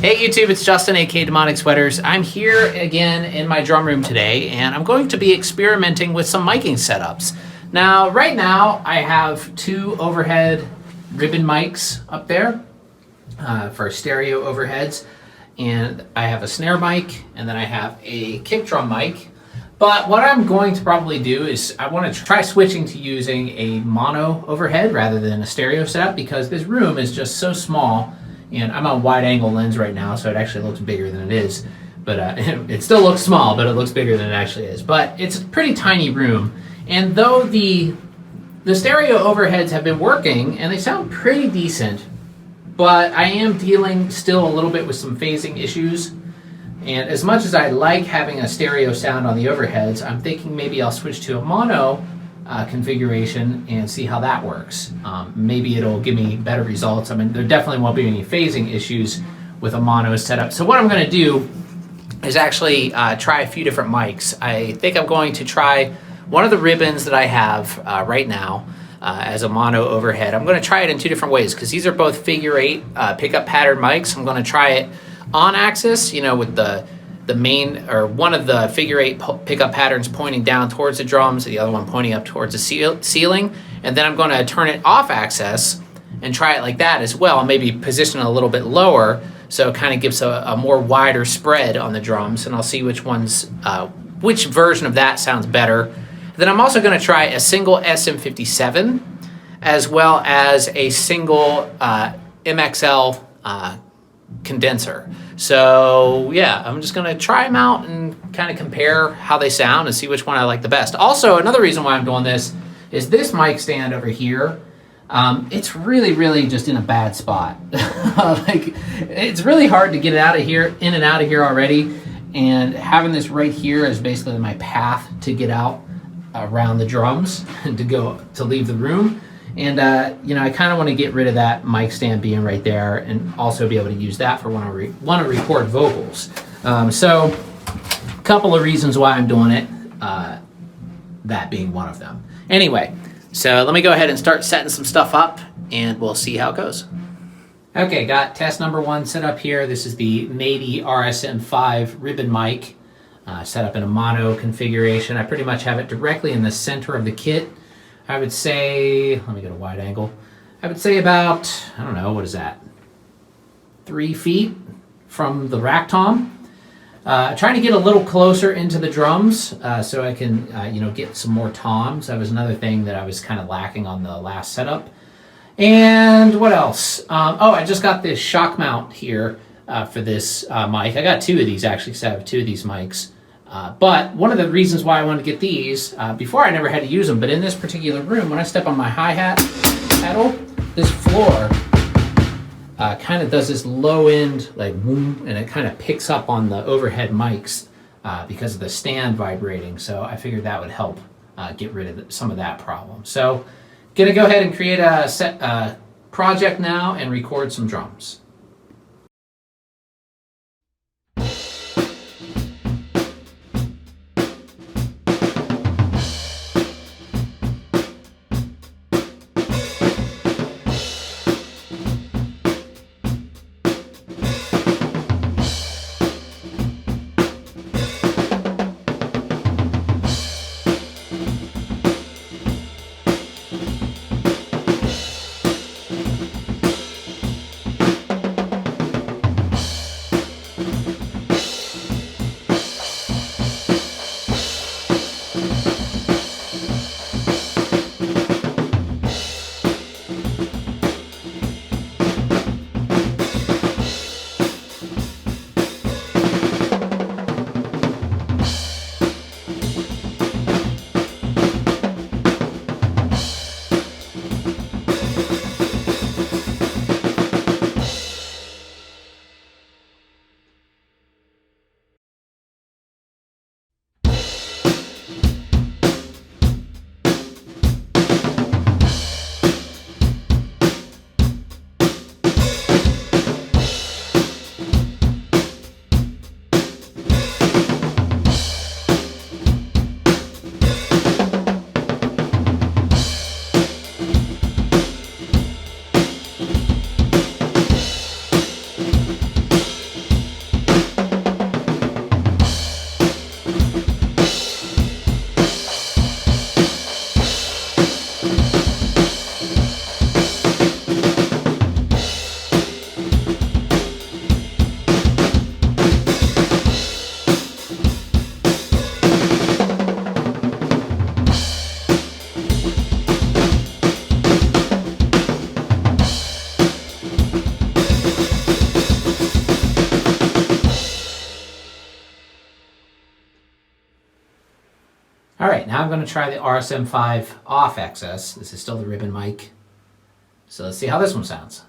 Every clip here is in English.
Hey YouTube, it's Justin, aka Demonic Sweaters. I'm here again in my drum room today, and I'm going to be experimenting with some miking setups. Now, right now, I have two overhead ribbon mics up there for stereo overheads, and I have a snare mic, and then I have a kick drum mic. But what I'm going to probably do is I want to try switching to using a mono overhead rather than a stereo setup, because this room is just so small. And I'm on wide angle lens right now, so it actually looks bigger than it is. But it still looks small, but it looks bigger than it actually is. But it's a pretty tiny room. And though the stereo overheads have been working, and they sound pretty decent, but I am dealing still a little bit with some phasing issues. And as much as I like having a stereo sound on the overheads, I'm thinking maybe I'll switch to a mono configuration and see how that works. Maybe it'll give me better results. I mean, there definitely won't be any phasing issues with a mono setup. So what I'm going to do is actually try a few different mics. I think I'm going to try one of the ribbons that I have right now as a mono overhead. I'm going to try it in two different ways, because these are both figure 8 pickup pattern mics. I'm going to try it on axis, you know, with the main, or one of the figure 8 pickup patterns pointing down towards the drums, the other one pointing up towards the ceiling. And then I'm going to turn it off axis and try it like that as well, and maybe position it a little bit lower so it kind of gives a more wider spread on the drums. And I'll see which version of that sounds better. Then I'm also going to try a single SM57 as well as a single MXL condenser. So yeah, I'm just gonna try them out and kind of compare how they sound and see which one I like the best. Also, another reason why I'm doing this is this mic stand over here. It's really just in a bad spot. Like, it's really hard to get it out of here, in and out of here already. And having this right here is basically my path to get out around the drums and to leave the room. And, you know, I kind of want to get rid of that mic stand being right there, and also be able to use that for when I want to record vocals. So a couple of reasons why I'm doing it, that being one of them. Anyway, so let me go ahead and start setting some stuff up, and we'll see how it goes. Okay, got test number 1 set up here. This is the Nady RSM5 ribbon mic, set up in a mono configuration. I pretty much have it directly in the center of the kit. I would say, let me go to wide angle. I would say about, I don't know, what is that? 3 feet from the rack tom. Trying to get a little closer into the drums so I can, you know, get some more toms. That was another thing that I was kind of lacking on the last setup. And what else? Oh, I just got this shock mount here for this mic. I got 2 of these actually, because I have 2 of these mics. But one of the reasons why I wanted to get these, before I never had to use them, but in this particular room, when I step on my hi-hat pedal, this floor kind of does this low end, like boom, and it kind of picks up on the overhead mics because of the stand vibrating. So I figured that would help get rid of some of that problem. So gonna go ahead and create a project now and record some drums. I'm going to try the RSM5 off XS. This is still the ribbon mic. So let's see how this one sounds.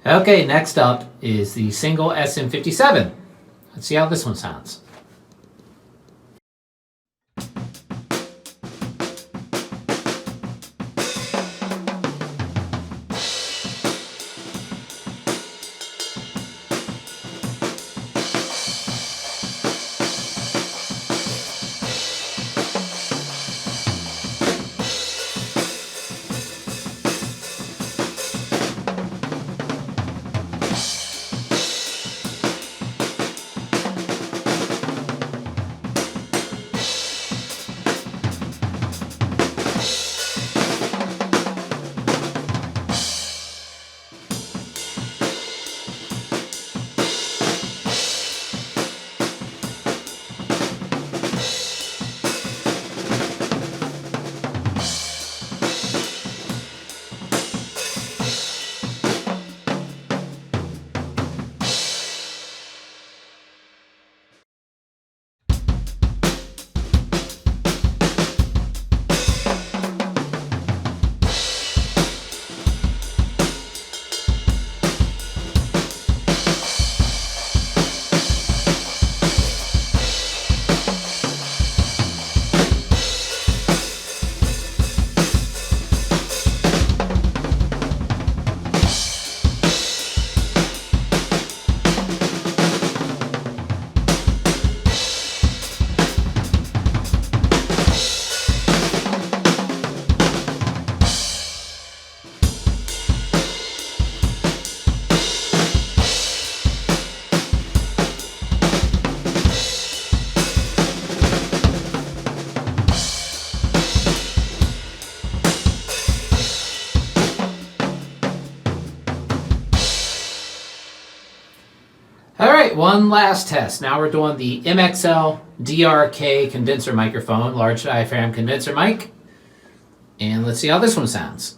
Okay, next up is the single SM57. Let's see how this one sounds. All right, one last test. Now we're doing the MXL DRK condenser microphone, large diaphragm condenser mic. And let's see how this one sounds.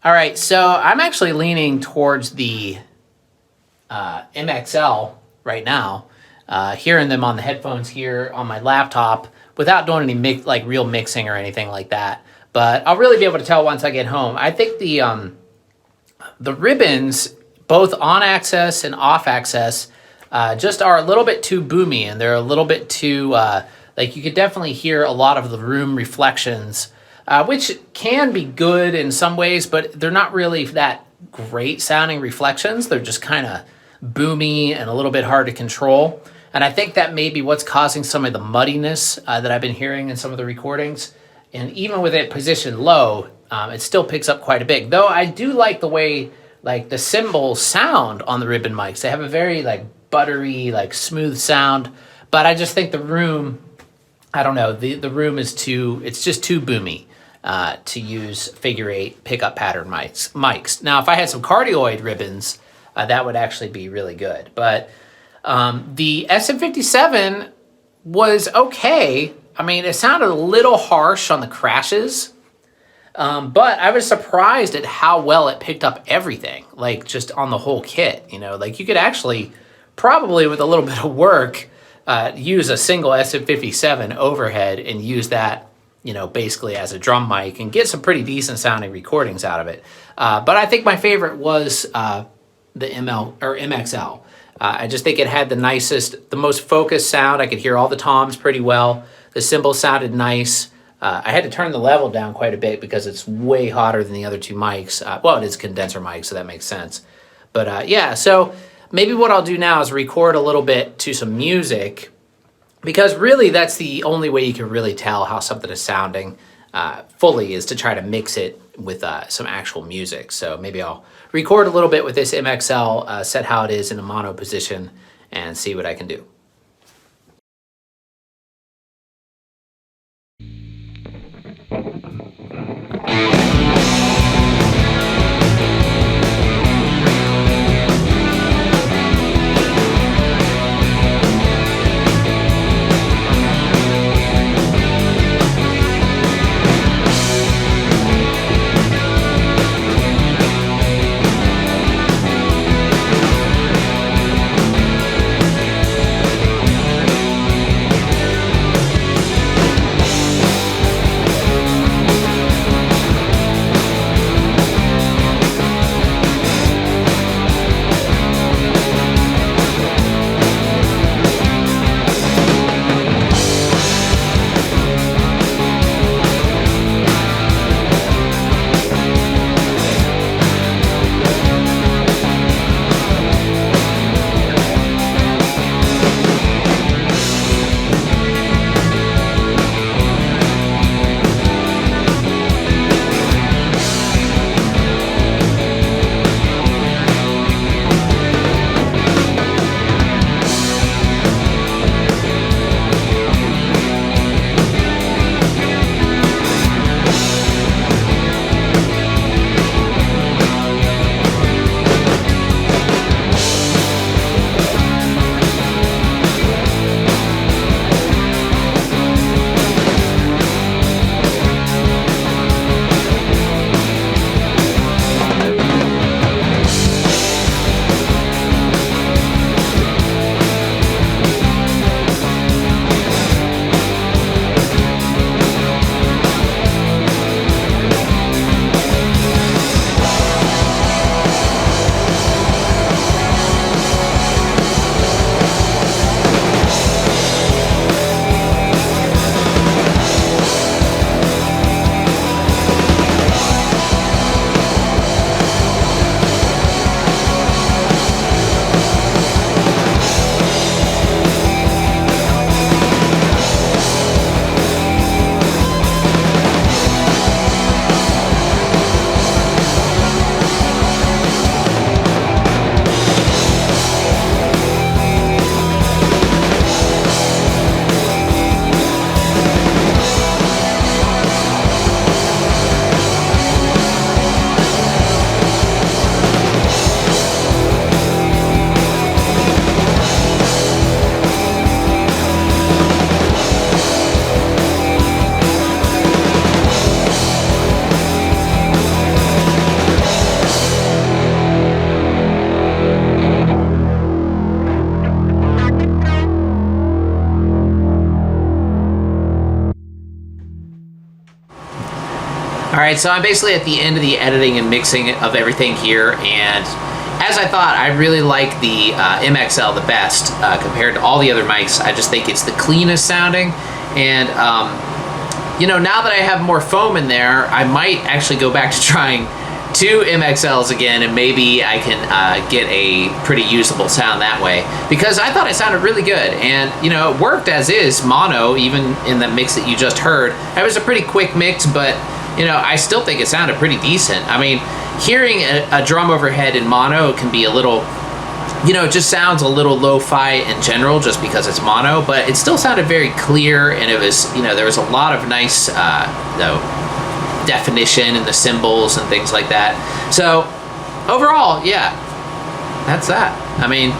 All right, so I'm actually leaning towards the MXL right now, hearing them on the headphones here on my laptop without doing any real mixing or anything like that. But I'll really be able to tell once I get home. I think the ribbons, both on access and off access, just are a little bit too boomy, and they're a little bit too you could definitely hear a lot of the room reflections. Which can be good in some ways, but they're not really that great sounding reflections. They're just kind of boomy and a little bit hard to control. And I think that may be what's causing some of the muddiness that I've been hearing in some of the recordings. And even with it positioned low, it still picks up quite a bit. Though I do like the way the cymbals sound on the ribbon mics. They have a very buttery, smooth sound. But I just think the room, I don't know, the room is it's just too boomy. To use figure 8 pickup pattern mics. Now, if I had some cardioid ribbons, that would actually be really good. But the SM57 was okay. I mean, it sounded a little harsh on the crashes, but I was surprised at how well it picked up everything, just on the whole kit. You could actually, probably with a little bit of work, use a single SM57 overhead and use that basically as a drum mic and get some pretty decent sounding recordings out of it. But I think my favorite was the MXL. I just think it had the most focused sound. I could hear all the toms pretty well. The cymbals sounded nice. I had to turn the level down quite a bit because it's way hotter than the other two mics. Well, it is condenser mic, so that makes sense. But yeah, so maybe what I'll do now is record a little bit to some music, because really that's the only way you can really tell how something is sounding fully, is to try to mix it with some actual music. So maybe I'll record a little bit with this MXL, set how it is in a mono position, and see what I can do. right, so I'm basically at the end of the editing and mixing of everything here, and as I thought, I really like the MXL the best compared to all the other mics. I just think it's the cleanest sounding, and you know, now that I have more foam in there, I might actually go back to trying 2 MXLs again, and maybe I can get a pretty usable sound that way, because I thought it sounded really good, and you know, it worked as is mono, even in the mix that you just heard. It was a pretty quick mix, but you know, I still think it sounded pretty decent. I mean, hearing a drum overhead in mono can be a little, you know, it just sounds a little lo-fi in general just because it's mono, but it still sounded very clear, and it was, you know, there was a lot of nice, you know, definition in the cymbals and things like that. So overall, yeah, that's that. I mean,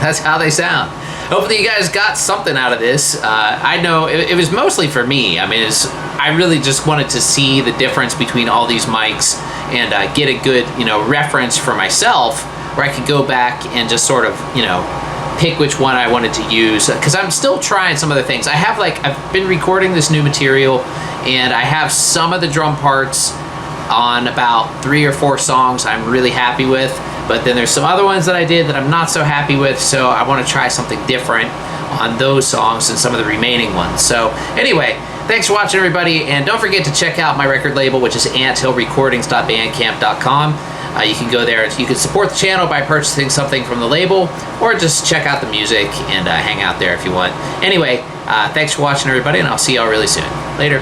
that's how they sound. Hopefully you guys got something out of this. I know it was mostly for me. I mean, I really just wanted to see the difference between all these mics and get a good, you know, reference for myself where I could go back and just sort of, you know, pick which one I wanted to use, because I'm still trying some other things. I've been recording this new material, and I have some of the drum parts on about 3 or 4 songs I'm really happy with, but then there's some other ones that I did that I'm not so happy with, so I want to try something different on those songs and some of the remaining ones. So anyway, thanks for watching, everybody, and don't forget to check out my record label, which is anthillrecordings.bandcamp.com. You can go there. You can support the channel by purchasing something from the label, or just check out the music and hang out there if you want. Anyway, thanks for watching, everybody, and I'll see y'all really soon. Later.